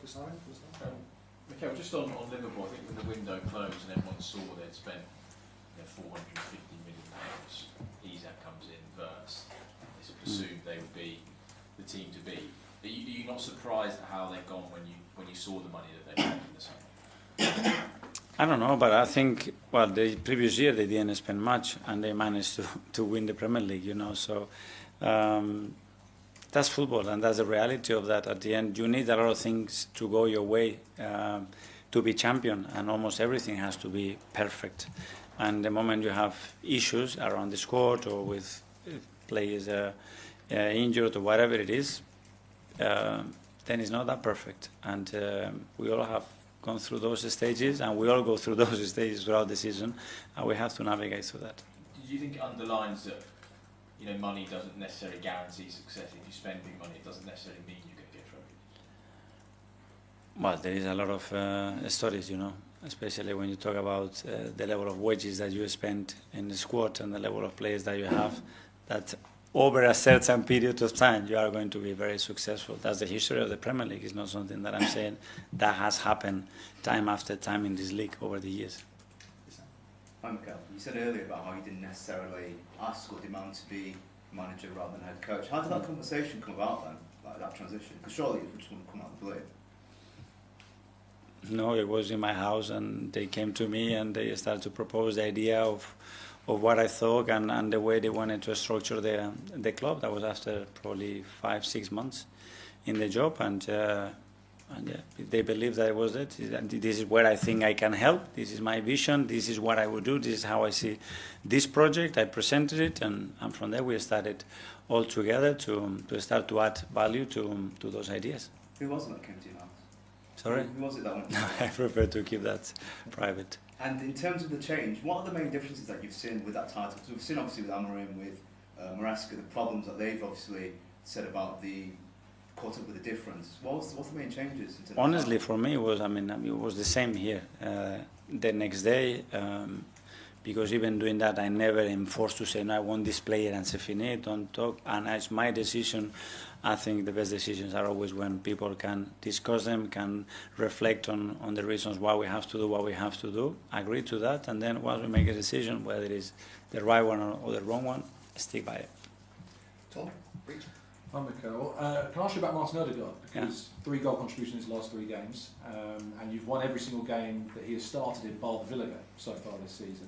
to sign for the summer? Mikel, just on Liverpool, I think when the window closed and everyone saw they'd spent £450 million, Etihad comes in first. It's presumed they would be the team to beat. Are you not surprised at how they've gone when you saw the money that they had in the summer? I don't know, but I think, well, the previous year they didn't spend much and they managed to win the Premier League, you know, so that's football and that's the reality of that. At the end, you need a lot of things to go your way to be champion, and almost everything has to be perfect. And the moment you have issues around the squad or with players injured or whatever it is, then it's not that perfect. And we all have gone through those stages, and we all go through those stages throughout the season, and we have to navigate through that. Do you think it underlines that money doesn't necessarily guarantee success? If you spend big money, it doesn't necessarily mean you're going to get trophies? Well, there is a lot of stories, especially when you talk about the level of wages that you spend in the squad and the level of players that you have, that over a certain period of time you are going to be very successful. That's the history of the Premier League. It's not something that I'm saying that has happened time after time in this league over the years. Hi Mikel, you said earlier about how you didn't necessarily ask or demand to be manager rather than head coach. How did that conversation come about then, like that transition? Because surely it just wouldn't come out of the blue. No, it was in my house and they came to me and they started to propose the idea of what I thought and the way they wanted to structure the club. That was after probably 5-6 months in the job, and yeah, they believed that it was it. This is where I think I can help. This is my vision. This is what I would do. This is how I see this project. I presented it, and from there we started all together to start to add value to those ideas. Who was it that came to your house? Sorry? Who was it that went to your house? I prefer to keep that private. And in terms of the change, what are the main differences that you've seen with that title? Because we've seen obviously with Amorim, with Maresca, the problems that they've obviously said about the caught up with the difference. What's the main changes? Honestly, for me, it was the same here. The next day, because even doing that, I never am forced to say, no, I want this player and say, fini, don't talk. And it's my decision. I think the best decisions are always when people can discuss them, can reflect on the reasons why we have to do what we have to do, agree to that, and then once we make a decision, whether it is the right one or the wrong one, stick by it. Tom? Hi Mikel. Can I ask you about Martin Odegaard? Because 3 goal contributions in his last 3 games, and you've won every single game that he has started in, bar the Villa game so far this season.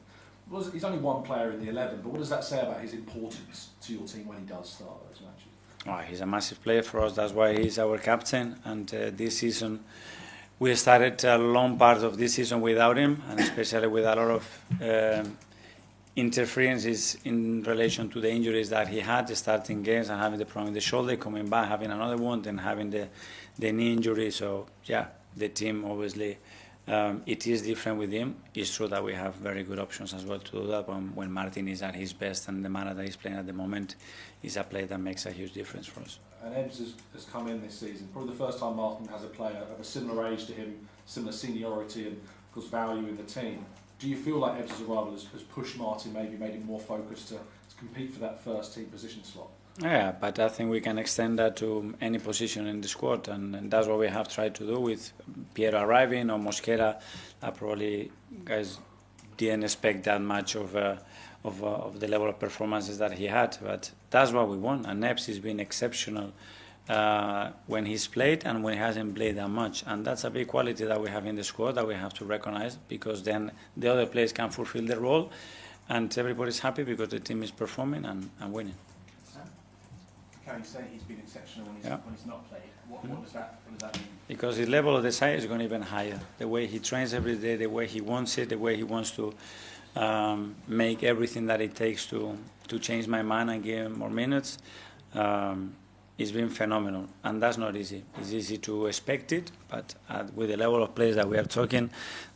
He's only one player in the 11, but what does that say about his importance to your team when he does start those matches? Oh, he's a massive player for us. That's why he's our captain. And this season, we started a long part of this season without him, and especially with a lot of interferences in relation to the injuries that he had, starting games and having the problem with the shoulder, coming back, having another one, then having the knee injury. So, yeah, the team obviously, it is different with him. It's true that we have very good options as well to do that. When Martin is at his best and the manner that he's playing at the moment is a player that makes a huge difference for us. And Ebbs has come in this season, probably the first time Martin has a player of a similar age to him, similar seniority and of course value in the team. Do you feel like Ebbs' arrival has pushed Martin, maybe made him more focused to compete for that first team position slot? Yeah, but I think we can extend that to any position in the squad, and that's what we have tried to do with Piero arriving or Mosquera. Probably guys didn't expect that much of the level of performances that he had, but that's what we want. And Ebbs has been exceptional when he's played and when he hasn't played that much, and that's a big quality that we have in the squad that we have to recognize, because then the other players can fulfill the role and everybody's happy because the team is performing and winning. Can you say he's been exceptional when he's not played? What does that mean? Because his level of desire is going even higher. The way he trains every day, the way he wants it, the way he wants to make everything that it takes to change my mind and give him more minutes. It's been phenomenal, and that's not easy. It's easy to expect it, but with the level of players that we are talking,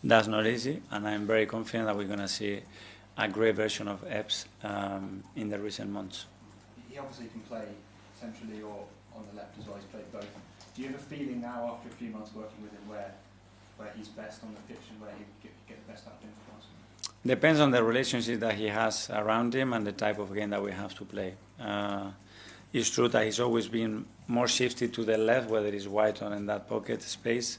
that's not easy, and I'm very confident that we're going to see a great version of Ebbs in the recent months. He obviously can play centrally or on the left as well. He's played both. Do you have a feeling now, after a few months working with him, where he's best on the pitch and where he get the best out of him for us? Depends on the relationship that he has around him and the type of game that we have to play. it's true that he's always been more shifted to the left, whether it's wide or in that pocket space.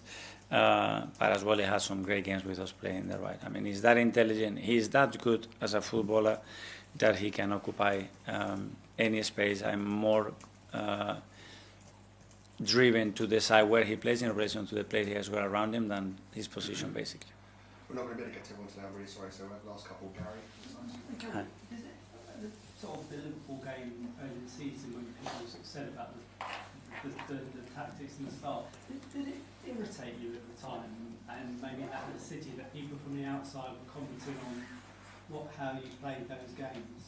But as well, he has some great games with us playing the right. I mean, he's that intelligent. He's that good as a footballer that he can occupy any space. I'm more driven to decide where he plays in relation to the players he has got around him than his position, basically. We're not going to be able to get to everyone today, I'm really sorry, so last couple, Gary. Hi. Is it sort of the Liverpool game early in the season when people said about the tactics and the style, did it irritate you at the time, and maybe at the City, that people from the outside were commenting on how you played those games?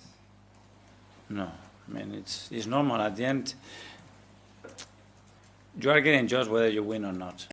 No, I mean, it's normal. At the end, you are getting judged whether you win or not.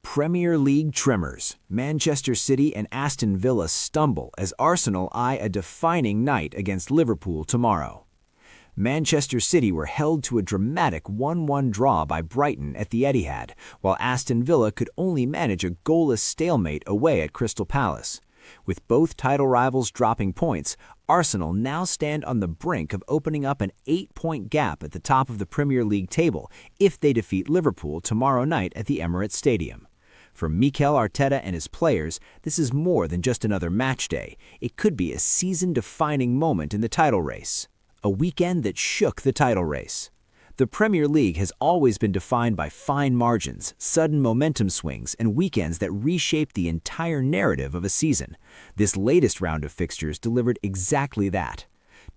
Premier League Tremors. Manchester City and Aston Villa stumble as Arsenal eye a defining night against Liverpool tomorrow. Manchester City were held to a dramatic 1-1 draw by Brighton at the Etihad, while Aston Villa could only manage a goalless stalemate away at Crystal Palace. With both title rivals dropping points, Arsenal now stand on the brink of opening up an 8-point gap at the top of the Premier League table if they defeat Liverpool tomorrow night at the Emirates Stadium. For Mikel Arteta and his players, this is more than just another match day. It could be a season-defining moment in the title race. A weekend that shook the title race. The Premier League has always been defined by fine margins, sudden momentum swings, and weekends that reshape the entire narrative of a season. This latest round of fixtures delivered exactly that.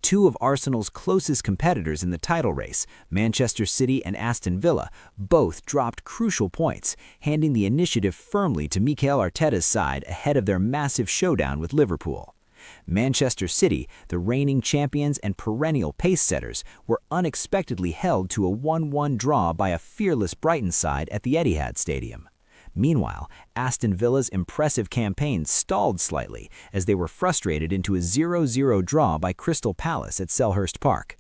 Two of Arsenal's closest competitors in the title race, Manchester City and Aston Villa, both dropped crucial points, handing the initiative firmly to Mikel Arteta's side ahead of their massive showdown with Liverpool. Manchester City, the reigning champions and perennial pace-setters, were unexpectedly held to a 1-1 draw by a fearless Brighton side at the Etihad Stadium. Meanwhile, Aston Villa's impressive campaign stalled slightly as they were frustrated into a 0-0 draw by Crystal Palace at Selhurst Park.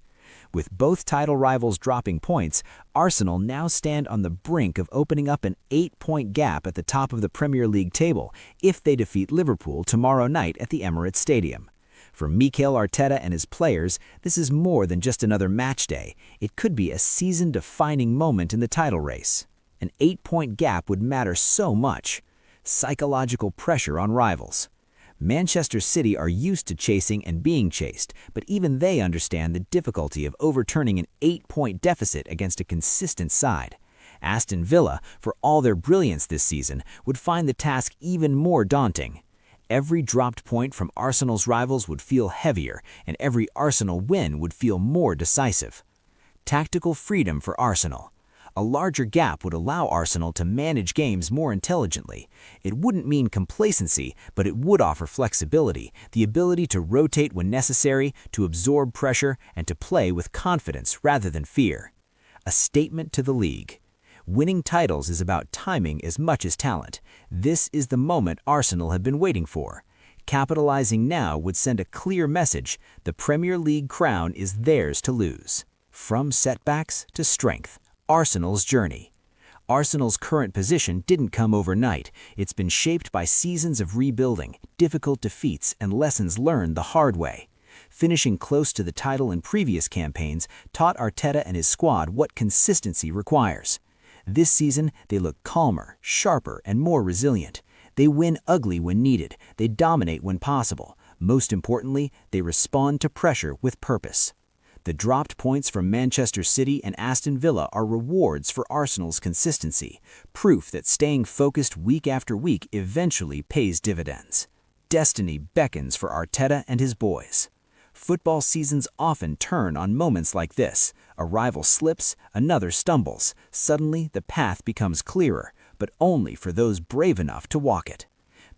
With both title rivals dropping points, Arsenal now stand on the brink of opening up an 8-point gap at the top of the Premier League table if they defeat Liverpool tomorrow night at the Emirates Stadium. For Mikel Arteta and his players, this is more than just another match day. It could be a season-defining moment in the title race. An 8-point gap would matter so much. Psychological pressure on rivals. Manchester City are used to chasing and being chased, but even they understand the difficulty of overturning an 8-point deficit against a consistent side. Aston Villa, for all their brilliance this season, would find the task even more daunting. Every dropped point from Arsenal's rivals would feel heavier, and every Arsenal win would feel more decisive. Tactical freedom for Arsenal. A larger gap would allow Arsenal to manage games more intelligently. It wouldn't mean complacency, but it would offer flexibility, the ability to rotate when necessary, to absorb pressure, and to play with confidence rather than fear. A statement to the league. Winning titles is about timing as much as talent. This is the moment Arsenal have been waiting for. Capitalizing now would send a clear message: the Premier League crown is theirs to lose. From setbacks to strength. Arsenal's journey. Arsenal's current position didn't come overnight. It's been shaped by seasons of rebuilding, difficult defeats, and lessons learned the hard way. Finishing close to the title in previous campaigns taught Arteta and his squad what consistency requires. This season, they look calmer, sharper, and more resilient. They win ugly when needed. They dominate when possible. Most importantly, they respond to pressure with purpose. The dropped points from Manchester City and Aston Villa are rewards for Arsenal's consistency, proof that staying focused week after week eventually pays dividends. Destiny beckons for Arteta and his boys. Football seasons often turn on moments like this. A rival slips, another stumbles. Suddenly, the path becomes clearer, but only for those brave enough to walk it.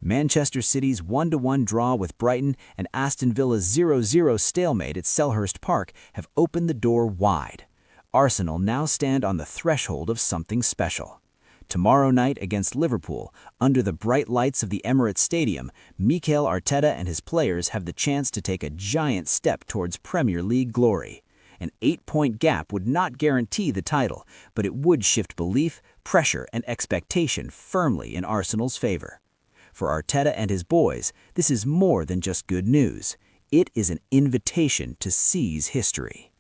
Manchester City's 1-1 draw with Brighton and Aston Villa's 0-0 stalemate at Selhurst Park have opened the door wide. Arsenal now stand on the threshold of something special. Tomorrow night against Liverpool, under the bright lights of the Emirates Stadium, Mikel Arteta and his players have the chance to take a giant step towards Premier League glory. An 8-point gap would not guarantee the title, but it would shift belief, pressure, and expectation firmly in Arsenal's favor. For Arteta and his boys, this is more than just good news. It is an invitation to seize history.